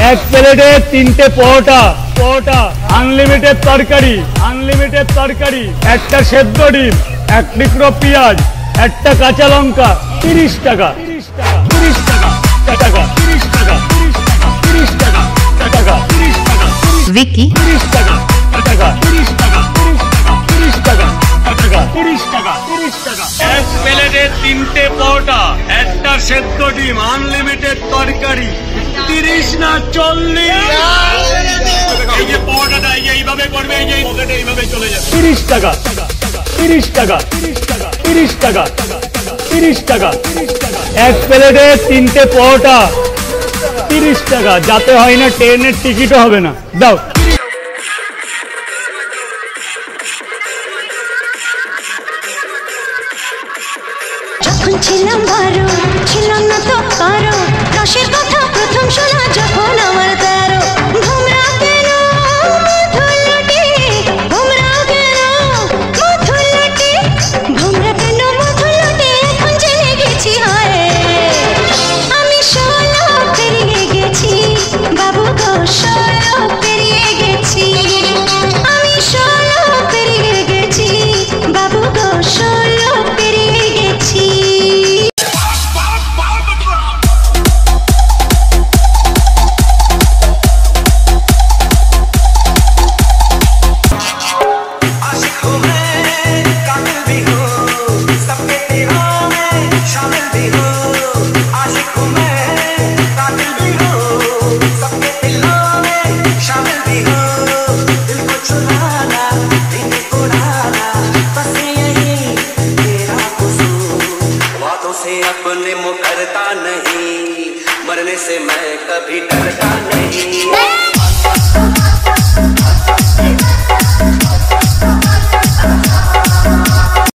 এক প্লেটে 3টে পরোটা আনলিমিটেড তরকারি একটা সেদ্ধ ডিম, এক টুকরো পেঁয়াজ, একটা কাঁচা লঙ্কা, 30 টাকা। विकी 30 টাকা। এক প্লেটে 3টে পরোটা, একটা সেদ্ধ ডিম, আনলিমিটেড তরকারি, 30 না 40। এই যে পরোটাটা এইভাবে করবে, এই যে পকেটে এইভাবে চলে যাবে। 30 টাকা। এক প্লেটে 3টে পরোটা, 30 টাকা। যাতে হয় না ট্রেনের টিকিটও হবে না। দাও। যখন ছিলাম ভালো, ছিলাম না তো কারো, রসের কথা প্রথম শোনা যখন আমার তেরো। ভোমরা কেন মধুলটি, ভোমরা কেন মধুলটি, ভোমরা কেন মধুলটি, এখন জেনে গেছি হয় আমি 16 পেরিয়ে গেছি বাবু গো, 16 পেরিয়ে গেছি আমি, 16 পেরিয়ে গেছি বাবু গো, 16 পেরিয়ে গেছি। अपने मुकरता नहीं, मरने से मैं कभी डरता नहीं।